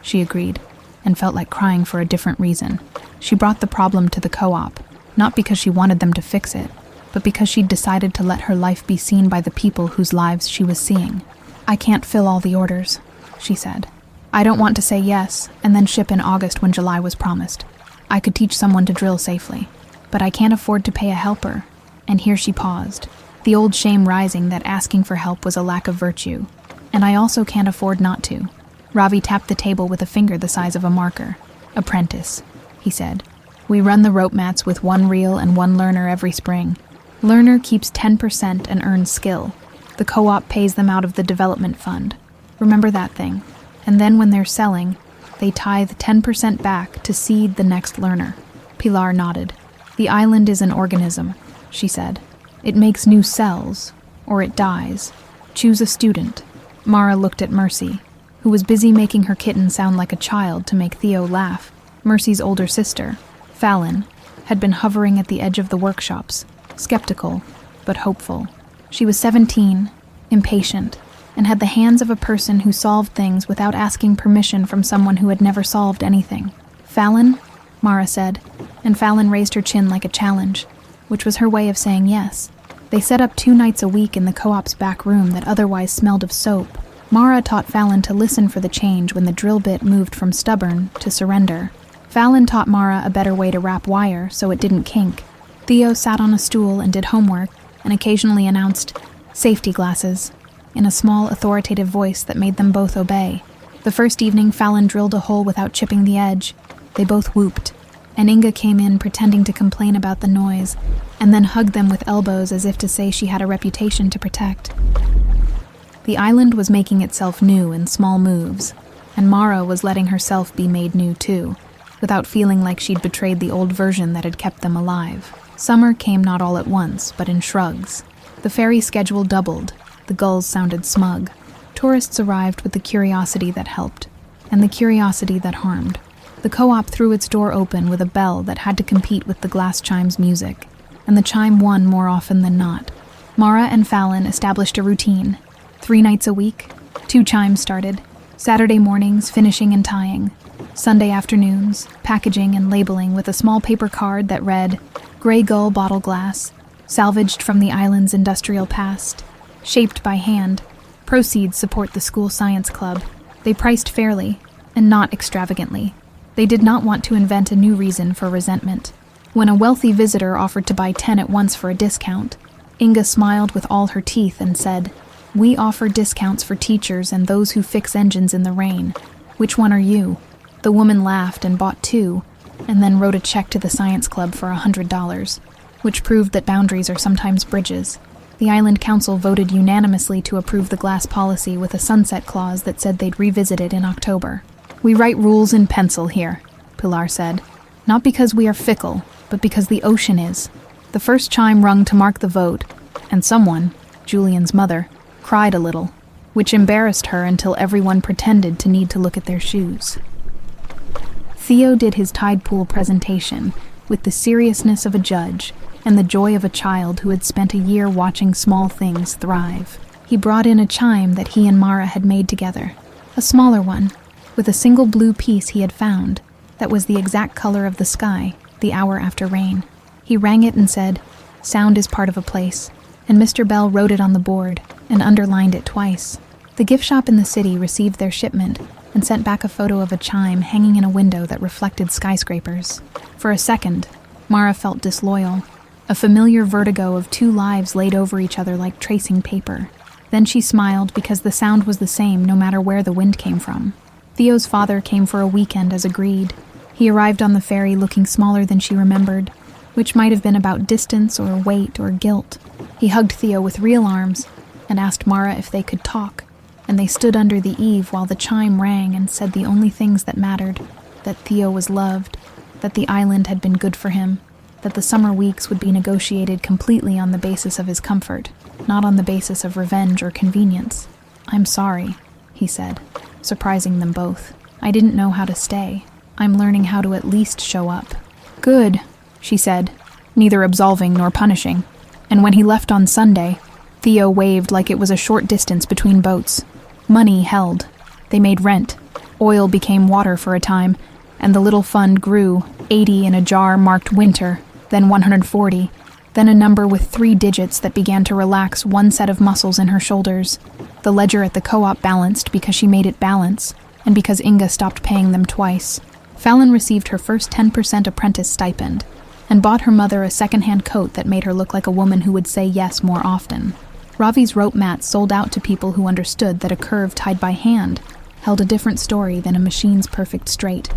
she agreed, and felt like crying for a different reason. She brought the problem to the co-op, not because she wanted them to fix it, but because she'd decided to let her life be seen by the people whose lives she was seeing. "I can't fill all the orders," she said. "I don't want to say yes and then ship in August when July was promised. I could teach someone to drill safely, but I can't afford to pay a helper." And here she paused, the old shame rising that asking for help was a lack of virtue. "And I also can't afford not to." Ravi tapped the table with a finger the size of a marker. "Apprentice," he said. "We run the rope mats with 1 reel and 1 learner every spring. Learner keeps 10% and earns skill. The co-op pays them out of the development fund. Remember that thing. And then when they're selling, They tithe 10% back to seed the next learner. Pilar nodded. The island is an organism, she said. It makes new cells, or it dies. Choose a student. Mara looked at Mercy, who was busy making her kitten sound like a child to make Theo laugh. Mercy's older sister, Fallon, had been hovering at the edge of the workshops, skeptical, but hopeful. She was 17, impatient, and had the hands of a person who solved things without asking permission from someone who had never solved anything. Fallon? Mara said, and Fallon raised her chin like a challenge, which was her way of saying yes. They set up 2 nights a week in the co-op's back room that otherwise smelled of soap. Mara taught Fallon to listen for the change when the drill bit moved from stubborn to surrender. Fallon taught Mara a better way to wrap wire so it didn't kink. Theo sat on a stool and did homework and occasionally announced, "Safety glasses," in a small, authoritative voice that made them both obey. The first evening, Fallon drilled a hole without chipping the edge. They both whooped, and Inga came in pretending to complain about the noise, and then hugged them with elbows as if to say she had a reputation to protect. The island was making itself new in small moves, and Mara was letting herself be made new too, without feeling like she'd betrayed the old version that had kept them alive. Summer came not all at once, but in shrugs. The ferry schedule doubled. The gulls sounded smug. Tourists arrived with the curiosity that helped, and the curiosity that harmed. The co-op threw its door open with a bell that had to compete with the glass chime's music, and the chime won more often than not. Mara and Fallon established a routine. 3 nights a week, 2 chimes started. Saturday mornings, finishing and tying. Sunday afternoons, packaging and labeling with a small paper card that read, "Gray Gull Bottle Glass, salvaged from the island's industrial past, shaped by hand. Proceeds support the school science club." They priced fairly, and not extravagantly. They did not want to invent a new reason for resentment. When a wealthy visitor offered to buy 10 at once for a discount, Inga smiled with all her teeth and said, "We offer discounts for teachers and those who fix engines in the rain. Which one are you?" The woman laughed and bought 2, and then wrote a check to the science club for $100, which proved that boundaries are sometimes bridges. The Island Council voted unanimously to approve the glass policy with a sunset clause that said they'd revisit it in October. "We write rules in pencil here," Pilar said. "Not because we are fickle, but because the ocean is." The first chime rung to mark the vote, and someone, Julian's mother, cried a little, which embarrassed her until everyone pretended to need to look at their shoes. Theo did his tide pool presentation with the seriousness of a judge and the joy of a child who had spent a year watching small things thrive. He brought in a chime that he and Mara had made together, a smaller one, with a single blue piece he had found that was the exact color of the sky the hour after rain. He rang it and said, "Sound is part of a place," and Mr. Bell wrote it on the board and underlined it twice. The gift shop in the city received their shipment and sent back a photo of a chime hanging in a window that reflected skyscrapers. For a second, Mara felt disloyal, a familiar vertigo of 2 lives laid over each other like tracing paper. Then she smiled because the sound was the same no matter where the wind came from. Theo's father came for a weekend as agreed. He arrived on the ferry looking smaller than she remembered, which might have been about distance or weight or guilt. He hugged Theo with real arms and asked Mara if they could talk, and they stood under the eave while the chime rang and said the only things that mattered, that Theo was loved, that the island had been good for him, that the summer weeks would be negotiated completely on the basis of his comfort, not on the basis of revenge or convenience. "I'm sorry," he said, surprising them both. "I didn't know how to stay. I'm learning how to at least show up." "Good," she said, neither absolving nor punishing. And when he left on Sunday, Theo waved like it was a short distance between boats. Money held. They made rent. Oil became water for a time, and the little fund grew. 80 in a jar marked winter, then 140, then a number with 3 digits that began to relax one set of muscles in her shoulders. The ledger at the co-op balanced because she made it balance, and because Inga stopped paying them twice. Fallon received her first 10% apprentice stipend, and bought her mother a second-hand coat that made her look like a woman who would say yes more often. Ravi's rope mats sold out to people who understood that a curve tied by hand held a different story than a machine's perfect straight.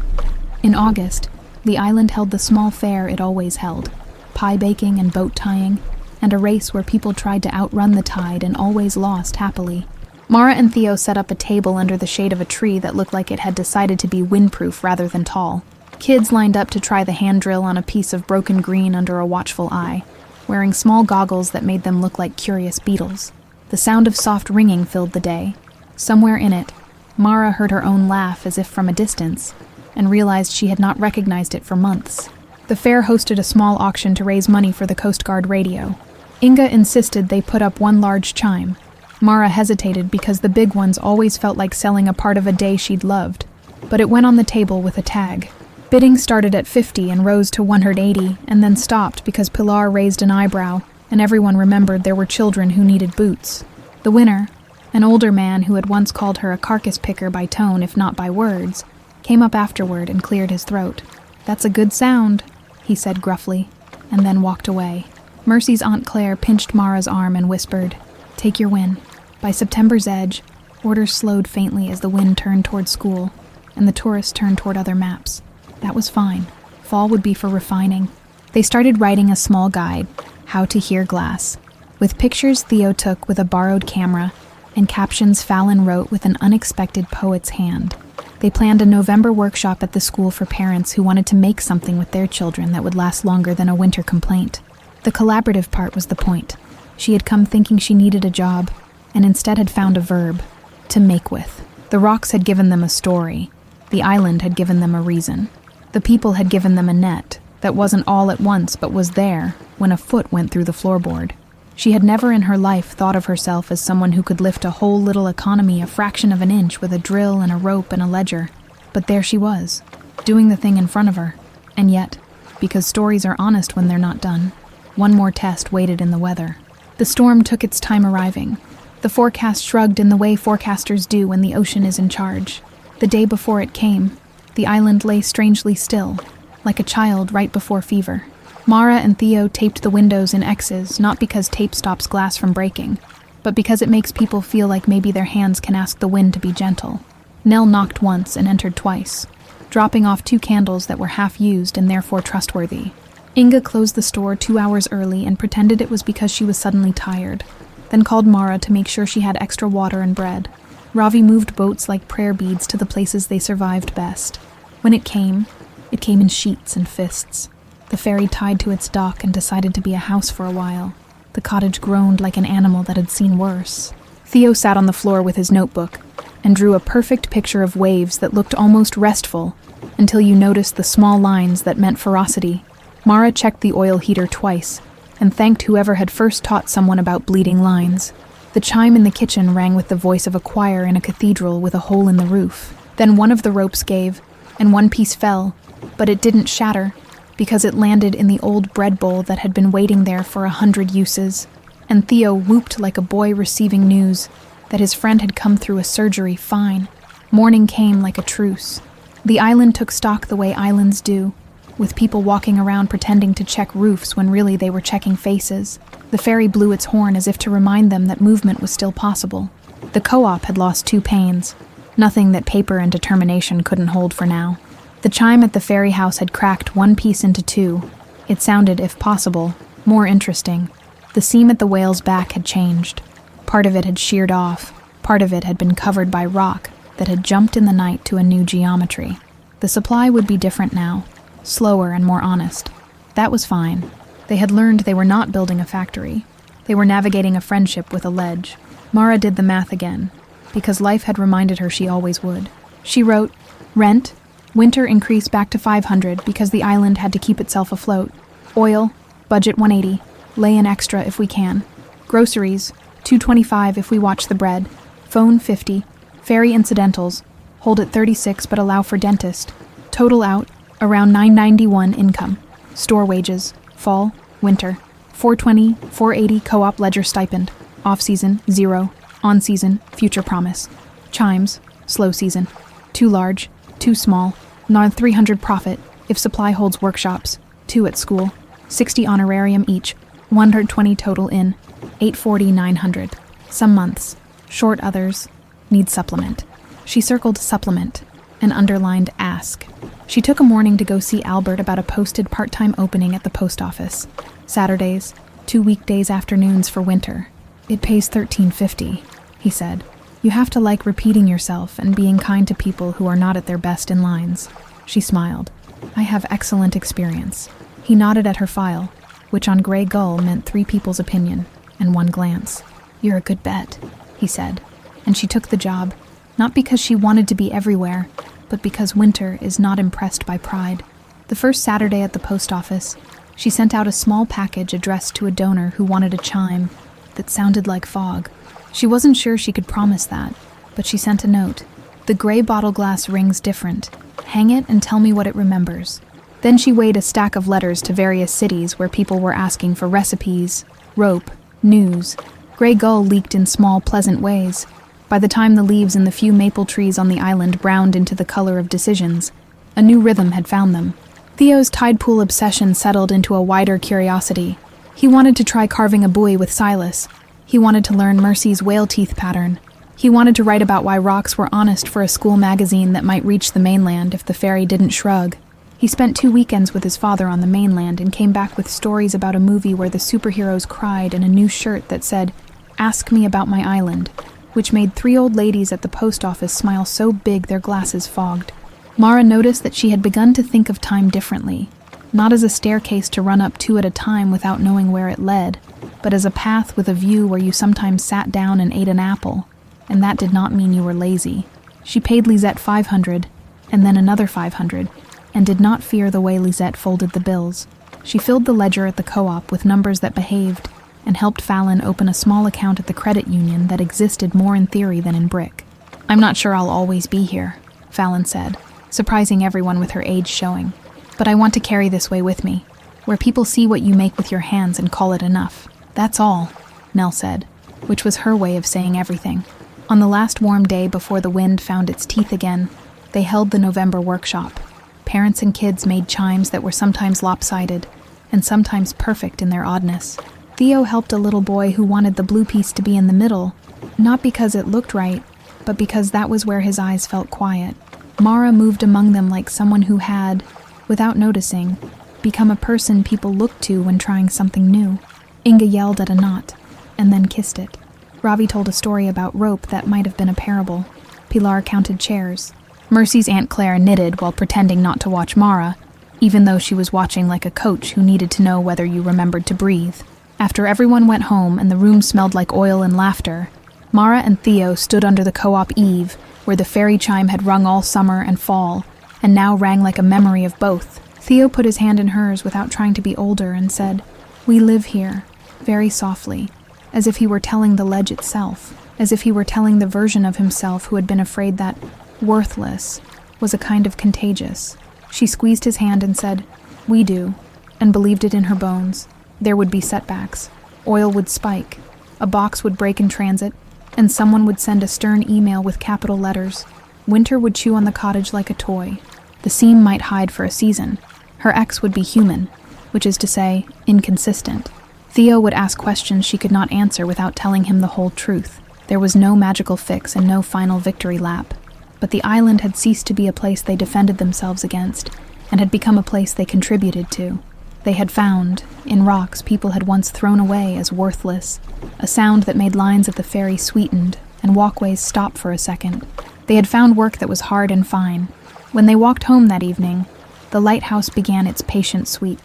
In August, the island held the small fair it always held, pie baking and boat tying, and a race where people tried to outrun the tide and always lost happily. Mara and Theo set up a table under the shade of a tree that looked like it had decided to be windproof rather than tall. Kids lined up to try the hand drill on a piece of broken green under a watchful eye, wearing small goggles that made them look like curious beetles. The sound of soft ringing filled the day. Somewhere in it, Mara heard her own laugh as if from a distance, and realized she had not recognized it for months. The fair hosted a small auction to raise money for the Coast Guard radio. Inga insisted they put up one large chime. Mara hesitated because the big ones always felt like selling a part of a day she'd loved, but it went on the table with a tag. Bidding started at 50 and rose to 180, and then stopped because Pilar raised an eyebrow, and everyone remembered there were children who needed boots. The winner, an older man who had once called her a carcass picker by tone if not by words, came up afterward and cleared his throat. "That's a good sound," he said gruffly, and then walked away. Mercy's Aunt Claire pinched Mara's arm and whispered, "Take your win." By September's edge, orders slowed faintly as the wind turned toward school, and the tourists turned toward other maps. That was fine. Fall would be for refining. They started writing a small guide, How to Hear Glass, with pictures Theo took with a borrowed camera and captions Fallon wrote with an unexpected poet's hand. They planned a November workshop at the school for parents who wanted to make something with their children that would last longer than a winter complaint. The collaborative part was the point. She had come thinking she needed a job, and instead had found a verb, to make with. The rocks had given them a story. The island had given them a reason. The people had given them a net that wasn't all at once but was there when a foot went through the floorboard. She had never in her life thought of herself as someone who could lift a whole little economy a fraction of an inch with a drill and a rope and a ledger. But there she was, doing the thing in front of her. And yet, because stories are honest when they're not done, one more test waited in the weather. The storm took its time arriving. The forecast shrugged in the way forecasters do when the ocean is in charge. The day before it came, the island lay strangely still, like a child right before fever. Mara and Theo taped the windows in X's, not because tape stops glass from breaking, but because it makes people feel like maybe their hands can ask the wind to be gentle. Nell knocked once and entered twice, dropping off 2 candles that were half used and therefore trustworthy. Inga closed the store 2 hours early and pretended it was because she was suddenly tired, then called Mara to make sure she had extra water and bread. Ravi moved boats like prayer beads to the places they survived best. When it came in sheets and fists. The ferry tied to its dock and decided to be a house for a while. The cottage groaned like an animal that had seen worse. Theo sat on the floor with his notebook and drew a perfect picture of waves that looked almost restful until you noticed the small lines that meant ferocity. Mara checked the oil heater twice and thanked whoever had first taught someone about bleeding lines. The chime in the kitchen rang with the voice of a choir in a cathedral with a hole in the roof. Then one of the ropes gave, and one piece fell, but it didn't shatter, because it landed in the old bread bowl that had been waiting there for 100 uses. And Theo whooped like a boy receiving news that his friend had come through a surgery fine. Morning came like a truce. The island took stock the way islands do, with people walking around pretending to check roofs when really they were checking faces. The ferry blew its horn as if to remind them that movement was still possible. The co-op had lost 2 panes, nothing that paper and determination couldn't hold for now. The chime at the ferry house had cracked 1 piece into 2. It sounded, if possible, more interesting. The seam at the whale's back had changed. Part of it had sheared off. Part of it had been covered by rock that had jumped in the night to a new geometry. The supply would be different now, slower and more honest. That was fine. They had learned they were not building a factory. They were navigating a friendship with a ledge. Mara did the math again, because life had reminded her she always would. She wrote, rent, winter increase back to 500 because the island had to keep itself afloat. Oil, budget 180, lay in extra if we can. Groceries, 225 if we watch the bread. Phone 50. Ferry incidentals, hold at 36 but allow for dentist. Total out, around 991 income. Store wages, fall, winter. 420, 480 co-op ledger stipend. Off-season, 0. On-season, future promise. Chimes, slow season. Too large, too small. Non 300 profit, if supply holds workshops. 2 at school. 60 honorarium each. 120 total in. 840, 900. Some months. Short others. Need supplement. She circled supplement and underlined ask. She took a morning to go see Albert about a posted part-time opening at the post office. Saturdays, 2 weekdays afternoons for winter. It pays $13.50, he said. You have to like repeating yourself and being kind to people who are not at their best in lines. She smiled. I have excellent experience. He nodded at her file, which on Grey Gull meant 3 people's opinion and 1 glance. You're a good bet, he said, and she took the job, not because she wanted to be everywhere, but because Winter is not impressed by pride. The first Saturday at the post office, she sent out a small package addressed to a donor who wanted a chime that sounded like fog. She wasn't sure she could promise that, but she sent a note. The gray bottle glass rings different. Hang it and tell me what it remembers. Then she weighed a stack of letters to various cities where people were asking for recipes, rope, news. Grey Gull leaked in small, pleasant ways. By the time the leaves in the few maple trees on the island browned into the color of decisions, a new rhythm had found them. Theo's tide pool obsession settled into a wider curiosity. He wanted to try carving a buoy with Silas. He wanted to learn Mercy's whale teeth pattern. He wanted to write about why rocks were honest for a school magazine that might reach the mainland if the ferry didn't shrug. He spent 2 weekends with his father on the mainland and came back with stories about a movie where the superheroes cried and a new shirt that said, "Ask me about my island," which made 3 old ladies at the post office smile so big their glasses fogged. Mara noticed that she had begun to think of time differently, not as a staircase to run up 2 at a time without knowing where it led, but as a path with a view where you sometimes sat down and ate an apple, and that did not mean you were lazy. She paid Lisette $500, and then another $500, and did not fear the way Lisette folded the bills. She filled the ledger at the co-op with numbers that behaved, and helped Fallon open a small account at the credit union that existed more in theory than in brick. "I'm not sure I'll always be here," Fallon said, surprising everyone with her age showing. "But I want to carry this way with me, where people see what you make with your hands and call it enough. That's all," Nell said, which was her way of saying everything. On the last warm day before the wind found its teeth again, they held the November workshop. Parents and kids made chimes that were sometimes lopsided and sometimes perfect in their oddness. Theo helped a little boy who wanted the blue piece to be in the middle, not because it looked right, but because that was where his eyes felt quiet. Mara moved among them like someone who had, without noticing, become a person people looked to when trying something new. Inga yelled at a knot, and then kissed it. Ravi told a story about rope that might have been a parable. Pilar counted chairs. Mercy's Aunt Claire knitted while pretending not to watch Mara, even though she was watching like a coach who needed to know whether you remembered to breathe. After everyone went home and the room smelled like oil and laughter, Mara and Theo stood under the co-op eave, where the fairy chime had rung all summer and fall, and now rang like a memory of both. Theo put his hand in hers without trying to be older and said, "We live here," very softly, as if he were telling the ledge itself, as if he were telling the version of himself who had been afraid that worthless was a kind of contagious. She squeezed his hand and said, "We do," and believed it in her bones. There would be setbacks. Oil would spike. A box would break in transit, and someone would send a stern email with capital letters. Winter would chew on the cottage like a toy. The seam might hide for a season. Her ex would be human, which is to say, inconsistent. Theo would ask questions she could not answer without telling him the whole truth. There was no magical fix and no final victory lap. But the island had ceased to be a place they defended themselves against, and had become a place they contributed to. They had found, in rocks people had once thrown away as worthless, a sound that made lines at the ferry sweetened and walkways stop for a second. They had found work that was hard and fine. When they walked home that evening, the lighthouse began its patient sweep.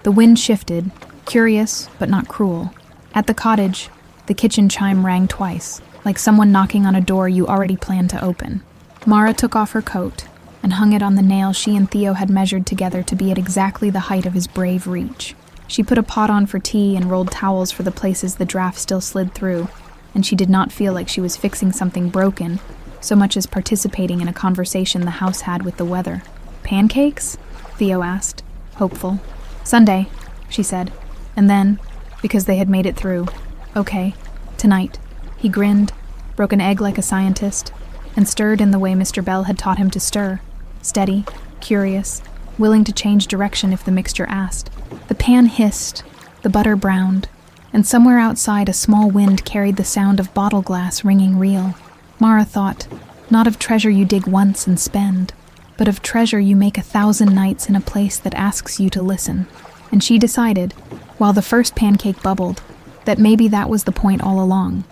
The wind shifted, curious but not cruel. At the cottage, the kitchen chime rang twice, like someone knocking on a door you already planned to open. Mara took off her coat and hung it on the nail she and Theo had measured together to be at exactly the height of his brave reach. She put a pot on for tea and rolled towels for the places the draft still slid through, and she did not feel like she was fixing something broken, so much as participating in a conversation the house had with the weather. "Pancakes?" Theo asked, hopeful. "Sunday," she said, and then, because they had made it through, "Okay, tonight." He grinned, broke an egg like a scientist, and stirred in the way Mr. Bell had taught him to stir, steady, curious, willing to change direction if the mixture asked. The pan hissed, the butter browned, and somewhere outside a small wind carried the sound of bottle glass ringing real. Mara thought, not of treasure you dig once and spend, but of treasure you make 1,000 nights in a place that asks you to listen. And she decided, while the first pancake bubbled, that maybe that was the point all along.